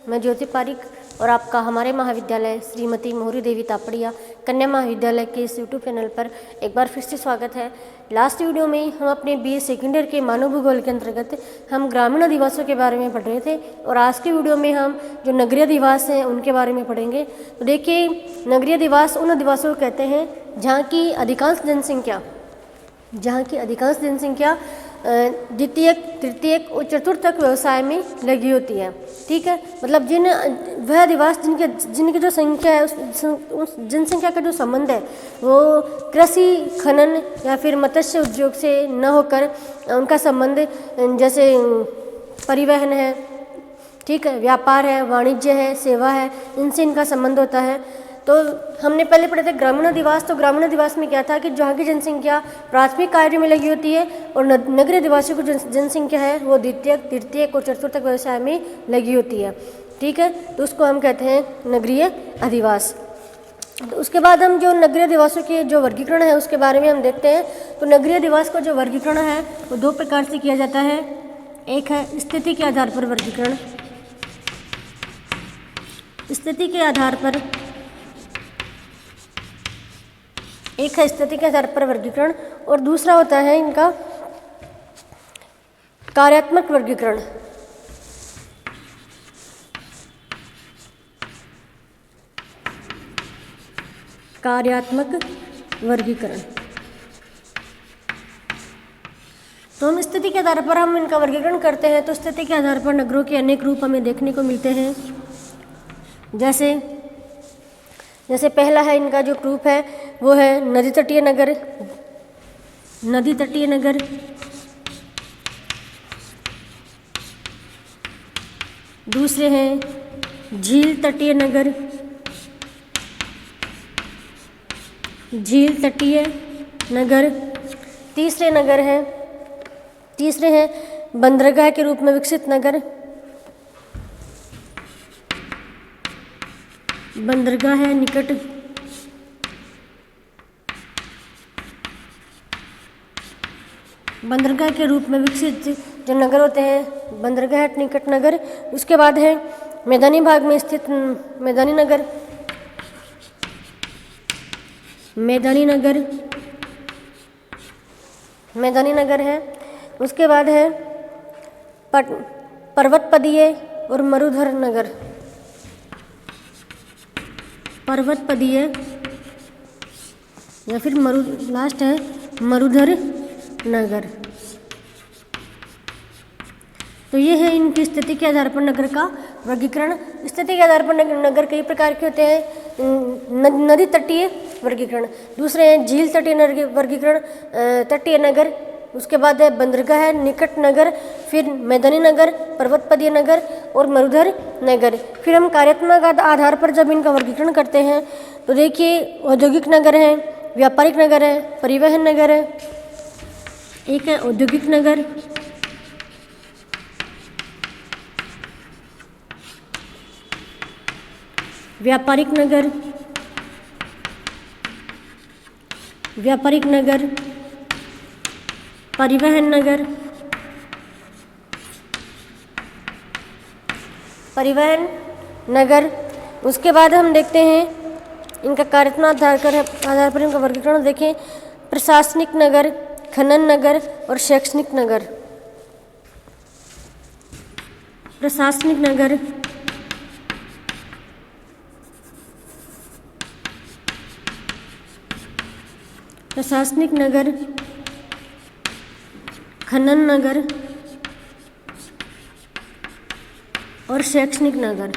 मैं ज्योति पारिक और आपका हमारे महाविद्यालय श्रीमती मोहरी देवी तापड़िया कन्या महाविद्यालय के इस यूट्यूब चैनल पर एक बार फिर से स्वागत है। लास्ट वीडियो में हम अपने BA सेकेंड ईयर के मानव भूगोल के अंतर्गत हम ग्रामीण अधिवासों के बारे में पढ़ रहे थे और आज के वीडियो में हम जो नगरीय अधिवास हैं उनके बारे में पढ़ेंगे। तो देखिए, नगरीय अधिवास उन अधिवासों को कहते हैं जहाँ की अधिकांश जनसंख्या द्वितीयक, तृतीयक और चतुर्थक व्यवसाय में लगी होती है। ठीक है, मतलब वह अधिवास जिनकी जो संख्या है उस जनसंख्या का जो संबंध है वो कृषि, खनन या फिर मत्स्य उद्योग से न होकर उनका संबंध जैसे परिवहन है, ठीक है, व्यापार है, वाणिज्य है, सेवा है, इनसे इनका संबंध होता है। तो हमने पहले पढ़े थे ग्रामीण अधिवास। तो ग्रामीण अधिवास में क्या था कि जहाँ की जनसंख्या प्राथमिक कार्य में लगी होती है और नगरीय अधिवासियों की जनसंख्या है वो द्वितीयक, तृतीयक और चतुर्थक व्यवसाय में लगी होती है। ठीक है, तो उसको हम कहते हैं नगरीय अधिवास। तो उसके बाद हम जो नगरीय अधिवासों के जो वर्गीकरण है उसके बारे में हम देखते हैं। तो नगरीय अधिवास का जो वर्गीकरण है वो दो प्रकार से किया जाता है। एक है स्थिति के आधार पर वर्गीकरण, स्थिति के आधार पर, एक है स्थिति के आधार पर वर्गीकरण और दूसरा होता है इनका कार्यात्मक वर्गीकरण। कार्यात्मक वर्गीकरण। तो हम स्थिति के आधार पर हम इनका वर्गीकरण करते हैं। तो स्थिति के आधार पर नगरों के अनेक रूप हमें देखने को मिलते हैं। जैसे पहला है इनका जो रूप है वो है नदी तटीय नगर, नदी तटीय नगर। दूसरे हैं झील तटीय नगर, झील तटीय नगर। तीसरे हैं बंदरगाह के रूप में विकसित नगर, बंदरगाह है निकट। बंदरगाह के रूप में विकसित जो नगर होते हैं बंदरगाह निकट नगर। उसके बाद है मैदानी भाग में स्थित मैदानी नगर, मैदानी नगर है। उसके बाद है पर्वतपदीय और मरुधर नगर, पर्वतपदीय या फिर लास्ट है मरुधर नगर। तो ये है इनकी स्थिति के आधार पर नगर का वर्गीकरण। स्थिति के आधार पर नगर कई प्रकार के होते हैं। नदी तटीय वर्गीकरण, दूसरे हैं झील तटीय वर्गीकरण, तटीय नगर। उसके बाद है बंदरगाह है निकट नगर, फिर मैदानी नगर, पर्वतपदीय नगर और मरुधर नगर। फिर हम कार्यात्मक आधार पर जब इनका वर्गीकरण करते हैं तो देखिए औद्योगिक नगर है, व्यापारिक नगर है, परिवहन नगर है। एक है औद्योगिक नगर, व्यापारिक नगर, परिवहन नगर। उसके बाद हम देखते हैं इनका कार्यात्मक आधार पर इनका वर्गीकरण देखें। प्रशासनिक नगर, खनन नगर और शैक्षणिक नगर। प्रशासनिक नगर, खनन नगर और शैक्षणिक नगर।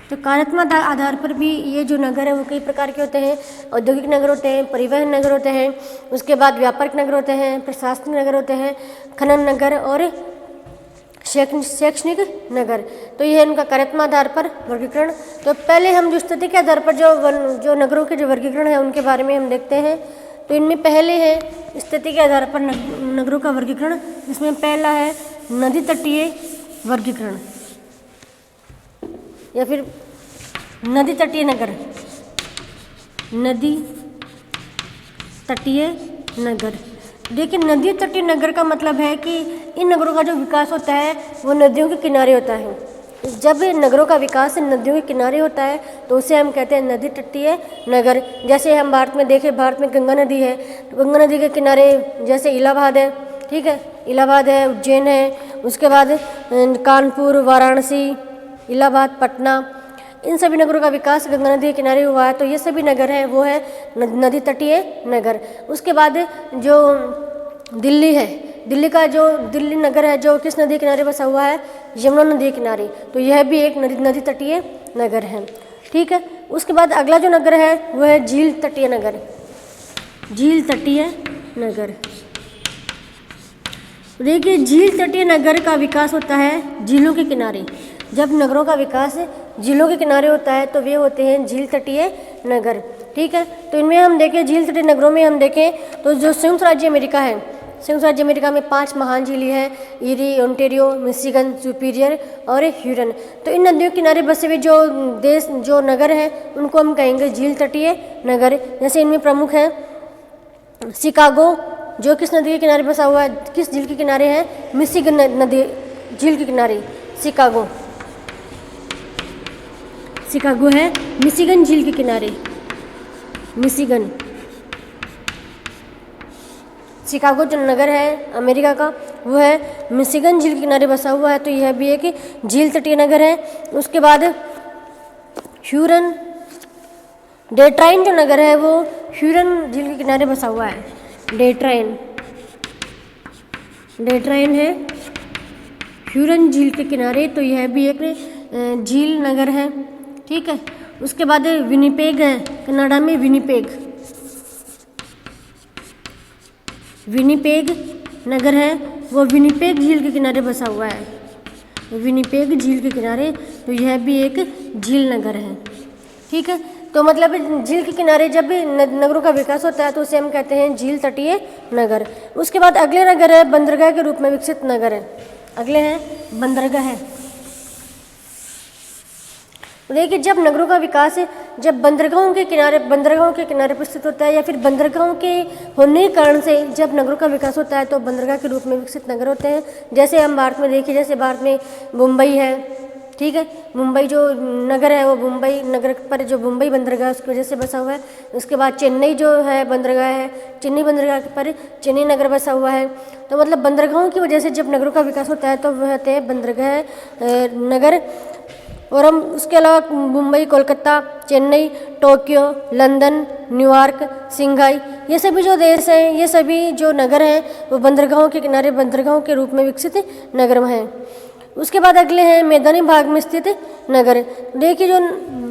तो कार्यात्मक आधार पर भी ये जो नगर है वो कई प्रकार के होते हैं। औद्योगिक नगर होते हैं, परिवहन नगर होते हैं, उसके बाद व्यापारिक नगर होते हैं, प्रशासनिक नगर होते हैं, खनन नगर और शैक्षणिक नगर। तो यह है इनका कार्यात्मक आधार पर वर्गीकरण। तो पहले हम जो स्थिति के आधार पर जो नगरों के जो वर्गीकरण है उनके बारे में हम देखते हैं। तो इनमें पहले है स्थिति के आधार पर नगरों का वर्गीकरण, जिसमें पहला है नदी तटीय वर्गीकरण या फिर नदी तटीय नगर, नदी तटीय नगर। देखिए नदी तटीय नगर का मतलब है कि इन नगरों का जो विकास होता है वो नदियों के किनारे होता है। जब नगरों का विकास नदियों के किनारे होता है तो उसे हम कहते हैं नदी तटीय नगर। जैसे हम भारत में देखें, भारत में गंगा नदी है, तो गंगा नदी के किनारे जैसे इलाहाबाद है, ठीक है, इलाहाबाद है, उज्जैन है, उसके बाद कानपुर, वाराणसी, इलाहाबाद, पटना, इन सभी नगरों का विकास गंगा नदी के किनारे हुआ है। तो ये सभी नगर हैं वो है नदी तटीय नगर। उसके बाद जो दिल्ली है, दिल्ली का जो दिल्ली नगर है जो किस नदी के किनारे बसा हुआ है, यमुना नदी के किनारे, तो यह भी एक नदी तटीय नगर है, ठीक है। उसके बाद अगला जो नगर है वो है झील तटीय नगर। झील तटीय नगर, देखिए झील तटीय नगर का विकास होता है झीलों के किनारे। जब नगरों का विकास झीलों के किनारे होता है तो वे होते हैं झील तटीय नगर, ठीक है। तो इनमें हम देखें, झील तटीय नगरों में हम देखें तो जो संयुक्त राज्य अमेरिका है, संयुक्त राज्य अमेरिका में 5 महान झीलें हैं, ईरी, ओंटेरियो, मिशिगन, सुपीरियर और ह्यूरन। तो इन नदियों के किनारे बसे हुए जो देश, जो नगर हैं उनको हम कहेंगे झील तटीय नगर। जैसे इनमें प्रमुख हैं शिकागो, जो किस नदी के किनारे बसा हुआ है, किस झील के किनारे है, मिशिगन नदी झील के किनारे शिकागो, शिकागो है मिशिगन झील के किनारे, मिशिगन, शिकागो जो नगर है अमेरिका का वो है मिशिगन झील के किनारे बसा हुआ है, तो यह भी एक झील तटीय नगर है। उसके बाद ह्यूरन, डेट्राइन जो नगर है वो ह्यूरन झील के किनारे बसा हुआ है, डेट्राइन, डेट्राइन है ह्यूरन झील के किनारे, तो यह भी एक झील नगर है, ठीक है। उसके बाद विनिपेग है, कनाडा में विनिपेग, विनिपेग नगर है वो विनिपेग झील के किनारे बसा हुआ है, विनिपेग झील के किनारे, तो यह भी एक झील नगर है, ठीक है। तो मतलब झील के किनारे जब भी नगरों का विकास होता है तो उसे हम कहते हैं झील तटीय नगर। उसके बाद अगले नगर है बंदरगाह के रूप में विकसित नगर है, अगले हैं बंदरगाह है। देखिए जब नगरों का विकास जब बंदरगाहों के किनारे पर स्थित होता है या फिर बंदरगाहों के होने के कारण से जब नगरों का विकास होता है तो बंदरगाह के रूप में विकसित नगर होते हैं। जैसे हम भारत में देखिए, जैसे भारत में मुंबई है, ठीक है, मुंबई जो नगर है वो मुंबई नगर पर जो मुंबई बंदरगाह उसकी वजह से बसा हुआ है। उसके बाद चेन्नई जो है बंदरगाह है, चेन्नई बंदरगाह पर चेन्नई नगर बसा हुआ है। तो मतलब बंदरगाहों की वजह से जब नगरों का विकास होता है तो वह होते हैं बंदरगाह नगर। और हम उसके अलावा Mumbai, Kolkata, Chennai, Tokyo, London, New York, Shanghai, ये सभी जो देश हैं, ये सभी जो नगर हैं वो बंदरगाहों के किनारे बंदरगाहों के रूप में विकसित नगर हैं। उसके बाद अगले हैं मैदानी भाग में स्थित नगर। देखिए जो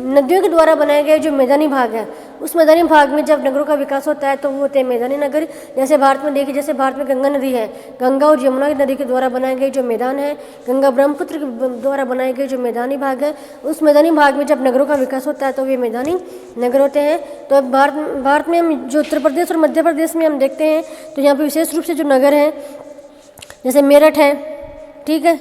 नदियों के द्वारा बनाए गए जो मैदानी भाग है, उस मैदानी भाग में जब नगरों का विकास होता है तो वो होते हैं मैदानी नगर। जैसे भारत में देखिए, जैसे भारत में गंगा नदी है, गंगा और यमुना नदी के द्वारा बनाए गए जो मैदान है, गंगा ब्रह्मपुत्र के द्वारा बनाए गए जो मैदानी भाग है, उस मैदानी भाग में जब नगरों का विकास होता है तो वे मैदानी नगर होते हैं। तो अब भारत में हम जो उत्तर प्रदेश और मध्य प्रदेश में हम देखते हैं तो यहाँ पर विशेष रूप से जो नगर हैं जैसे मेरठ है, ठीक है।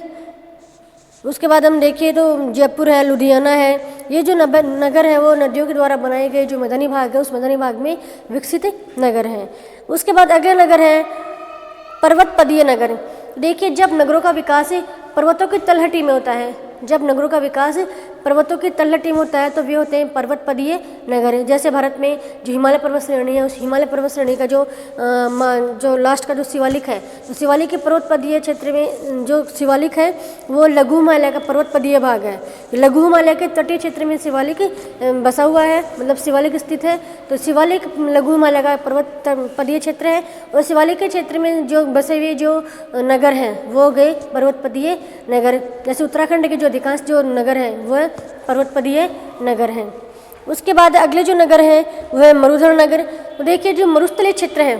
उसके बाद हम देखिए तो जयपुर है, लुधियाना है, ये जो नगर है वो नदियों के द्वारा बनाए गए जो मैदानी भाग है उस मैदानी भाग में विकसित नगर हैं। उसके बाद अगला नगर है पर्वतपदीय नगर। देखिए जब नगरों का विकास पर्वतों की तलहटी में होता है, जब नगरों का विकास पर्वतों की तलहटी में होता है तो वे होते हैं पर्वतपदीय नगर। जैसे भारत में जो हिमालय पर्वत श्रेणी है, उस हिमालय पर्वत श्रेणी का जो लास्ट का जो शिवालिक है, तो शिवालिक के पर्वतपदीय क्षेत्र में जो शिवालिक है वो लघु हिमालय का पर्वतपदीय भाग है। लघु हिमालय के तटीय क्षेत्र में शिवालिक बसा हुआ है, मतलब शिवालिक स्थित है, तो शिवालिक लघु हिमालय का पर्वतपदीय क्षेत्र है। और शिवालिक के क्षेत्र में जो बसे हुए जो नगर हैं वो गए पर्वतपदीय नगर। जैसे उत्तराखंड के जो अधिकांश जो नगर हैं वह पर्वतपदीय नगर हैं। उसके बाद अगले जो नगर हैं वह है मरुधर नगर। तो देखिए जो मरुस्थलीय क्षेत्र है,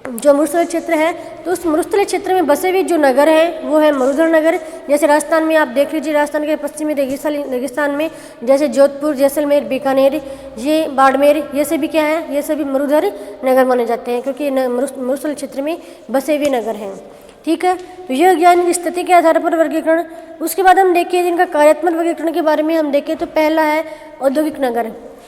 जो मरुस्थलीय क्षेत्र है तो उस मरुस्थलीय क्षेत्र में बसे हुए जो नगर हैं वो है मरुधर नगर। जैसे राजस्थान में आप देख लीजिए, राजस्थान के पश्चिमी रेगिस्तान में जैसे जोधपुर, जैसलमेर, बीकानेर, ये बाड़मेर, ये सभी क्या है, ये सभी मरुधर नगर माने जाते हैं क्योंकि मरुस्थलीय क्षेत्र में बसे हुए नगर हैं, ठीक है। तो यह ज्ञान की स्थिति के आधार पर वर्गीकरण। उसके बाद हम देखिए जिनका कार्यात्मक वर्गीकरण के बारे में हम देखें तो पहला है औद्योगिक नगर।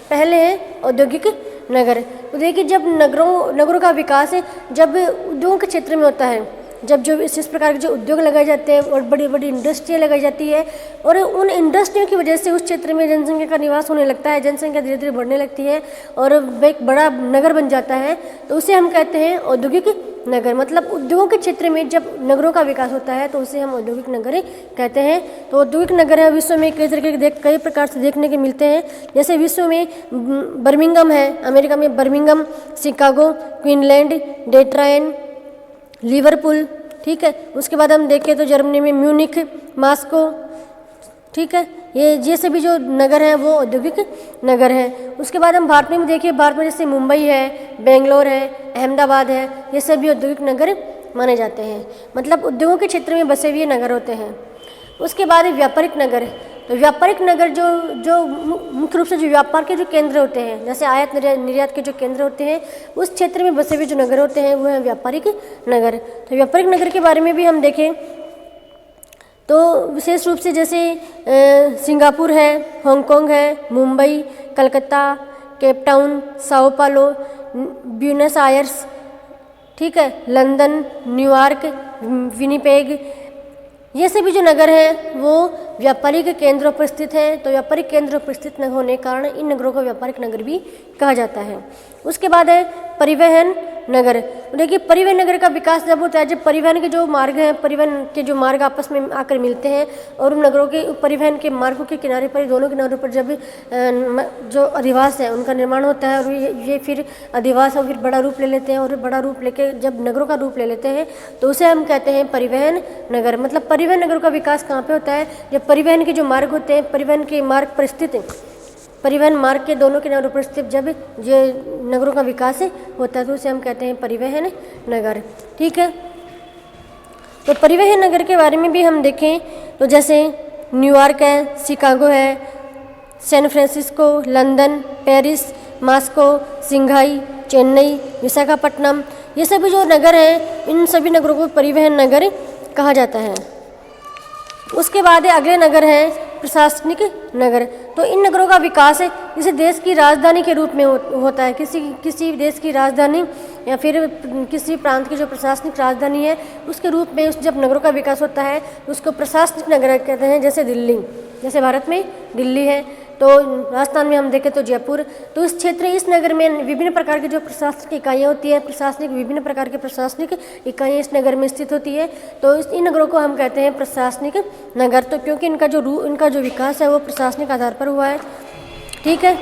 पहले है औद्योगिक नगर। तो देखिए जब नगरों का विकास जब उद्योगों के क्षेत्र में होता है, जब जो इस प्रकार के जो उद्योग लगाए जाते हैं और बड़ी बड़ी इंडस्ट्रियाँ लगाई जाती है और उन इंडस्ट्रियों की वजह से उस क्षेत्र में जनसंख्या का निवास होने लगता है, जनसंख्या धीरे धीरे बढ़ने लगती है और एक बड़ा नगर बन जाता है, तो उसे हम कहते हैं औद्योगिक नगर। मतलब उद्योगों के क्षेत्र में जब नगरों का विकास होता है तो उसे हम औद्योगिक नगर कहते हैं। तो औद्योगिक नगर है विश्व में कई तरीके के कई प्रकार से देखने के मिलते हैं। जैसे विश्व में बर्मिंघम है, अमेरिका में बर्मिंघम, शिकागो, क्वीनलैंड, डेट्रॉयट, लिवरपूल, ठीक है। उसके बाद हम देखें तो जर्मनी में म्यूनिख, मॉस्को, ठीक है। ये सभी जो नगर हैं वो औद्योगिक नगर हैं। उसके बाद हम भारत में देखिए, भारत में जैसे मुंबई है, बेंगलोर है, अहमदाबाद है, ये सभी औद्योगिक नगर माने जाते हैं। मतलब उद्योगों के क्षेत्र में बसे हुए नगर होते हैं। उसके बाद व्यापारिक नगर, तो व्यापारिक नगर जो मुख्य रूप से जो व्यापार के जो केंद्र होते हैं, जैसे आयात निर्यात के जो केंद्र होते हैं, उस क्षेत्र में बसे हुए जो नगर होते हैं वो हैं व्यापारिक नगर। तो व्यापारिक नगर के बारे में भी हम देखें तो विशेष रूप से जैसे सिंगापुर है, हांगकांग है, Mumbai, Calcutta, Cape Town, Sao पालो, ब्यूनस आयर्स, ठीक है, लंदन, न्यूयॉर्क, विनिपेग, ये सभी जो नगर हैं वो व्यापारिक केंद्रों पर स्थित हैं। तो व्यापारिक केंद्रों पर स्थित होने के कारण इन नगरों को व्यापारिक नगर भी कहा जाता है। उसके बाद है परिवहन नगर। देखिए परिवहन नगर का विकास जब होता है जब परिवहन के जो मार्ग हैं, परिवहन के जो मार्ग आपस में आकर मिलते हैं और उन नगरों के परिवहन के मार्गों के किनारे पर, दोनों किनारों पर जब जो अधिवास है उनका निर्माण होता है और ये फिर अधिवास और फिर बड़ा रूप ले लेते हैं और बड़ा रूप लेके जब नगरों का रूप ले लेते हैं तो उसे हम कहते हैं परिवहन नगर। मतलब परिवहन नगरों का विकास कहाँ पे होता है? जब परिवहन के जो मार्ग होते हैं, परिवहन के मार्ग पर स्थित, परिवहन मार्ग के दोनों किनारों पर स्थित जब ये नगरों का विकास होता है तो उसे हम कहते हैं परिवहन नगर, ठीक है। तो परिवहन नगर के बारे में भी हम देखें तो जैसे न्यूयॉर्क है, शिकागो है, San Francisco, London, Paris, Moscow, Shanghai, Chennai, Visakhapatnam, ये सभी जो नगर हैं इन सभी नगरों को परिवहन नगर कहा जाता है। उसके बाद अगले नगर हैं प्रशासनिक नगर। तो इन नगरों का विकास जैसे देश की राजधानी के रूप में होता है। किसी देश की राजधानी या फिर किसी प्रांत की जो प्रशासनिक राजधानी है उसके रूप में जब नगरों का विकास होता है उसको प्रशासनिक नगर कहते हैं। जैसे दिल्ली, जैसे भारत में दिल्ली है, तो राजस्थान में हम देखें तो जयपुर। तो इस क्षेत्र, इस नगर में विभिन्न प्रकार की जो प्रशासनिक इकाइयाँ होती है, विभिन्न प्रकार की प्रशासनिक इकाइयाँ इस नगर में स्थित होती है। तो इन नगरों को हम कहते हैं प्रशासनिक नगर। तो क्योंकि इनका जो विकास है वो प्रशासनिक आधार पर हुआ है, ठीक है।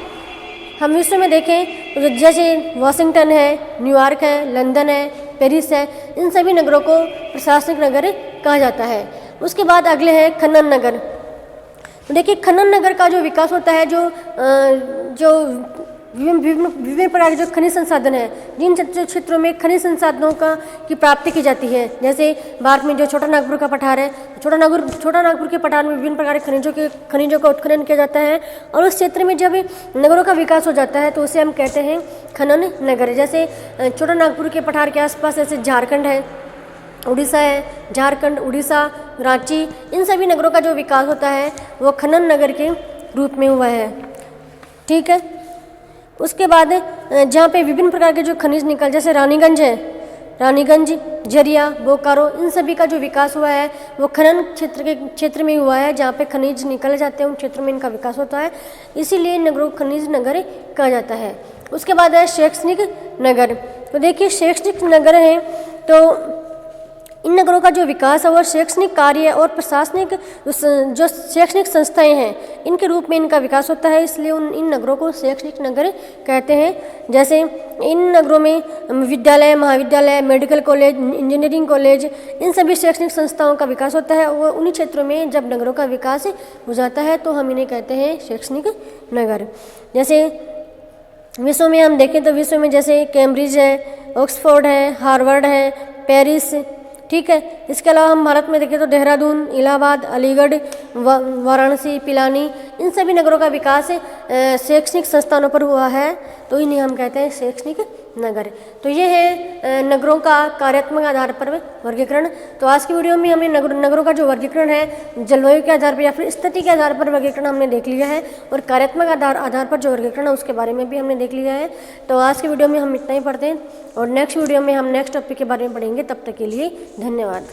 हम विश्व में देखें तो जैसे वाशिंगटन है, न्यूयॉर्क है, लंदन है, पेरिस है, इन सभी नगरों को प्रशासनिक नगर कहा जाता है। उसके बाद अगले हैं खनन नगर। देखिए खनन नगर का जो विकास होता है, जो विभिन्न प्रकार के जो खनिज संसाधन है, जिन क्षेत्रों में खनिज संसाधनों की प्राप्ति की जाती है, जैसे भारत में जो छोटा नागपुर का पठार है, छोटा नागपुर के पठार में विभिन्न प्रकार के खनिजों का उत्खनन किया जाता है और उस क्षेत्र में जब नगरों का विकास हो जाता है तो उसे हम कहते हैं खनन नगर। जैसे छोटा नागपुर के पठार के आसपास जैसे झारखंड है, उड़ीसा है, झारखंड, उड़ीसा, रांची, इन सभी नगरों का जो विकास होता है वो खनन नगर के रूप में हुआ है, ठीक है। उसके बाद जहाँ पे विभिन्न प्रकार के जो खनिज निकल, जैसे रानीगंज है, रानीगंज, झरिया, बोकारो, इन सभी का जो विकास हुआ है वो खनन क्षेत्र में हुआ है। जहाँ पे खनिज निकले जाते हैं उन क्षेत्रों में इनका विकास होता है, इसीलिए नगरों को खनिज नगर कहा जाता है। उसके बाद है शैक्षणिक नगर। तो देखिए शैक्षणिक नगर है तो इन नगरों का जो विकास है वो शैक्षणिक कार्य और प्रशासनिक जो शैक्षणिक संस्थाएं हैं इनके रूप में इनका विकास होता है, इसलिए इन नगरों को शैक्षणिक नगर कहते हैं। जैसे इन नगरों में विद्यालय, महाविद्यालय, मेडिकल कॉलेज, इंजीनियरिंग कॉलेज, इन सभी शैक्षणिक संस्थाओं का विकास होता है। वो उन्हीं क्षेत्रों में जब नगरों का विकास हो जाता है तो हम इन्हें कहते हैं शैक्षणिक नगर। जैसे विश्व में हम देखें तो विश्व में जैसे कैम्ब्रिज है, ऑक्सफोर्ड है, हार्वर्ड है, पेरिस, ठीक है। इसके अलावा हम भारत में देखें तो देहरादून, इलाहाबाद, अलीगढ़, वाराणसी, पिलानी, इन सभी नगरों का विकास शैक्षणिक संस्थानों पर हुआ है, तो इन्हें हम कहते हैं शैक्षणिक नगर। तो ये है नगरों का कार्यात्मक आधार पर वर्गीकरण। तो आज की वीडियो में हमने नगरों का जो वर्गीकरण है जलवायु के आधार पर या फिर स्थिति के आधार पर वर्गीकरण हमने देख लिया है, और कार्यात्मक आधार पर जो वर्गीकरण है उसके बारे में भी हमने देख लिया है। तो आज की वीडियो में हम इतना ही पढ़ते हैं, और नेक्स्ट वीडियो में हम नेक्स्ट टॉपिक के बारे में पढ़ेंगे। तब तक के लिए धन्यवाद।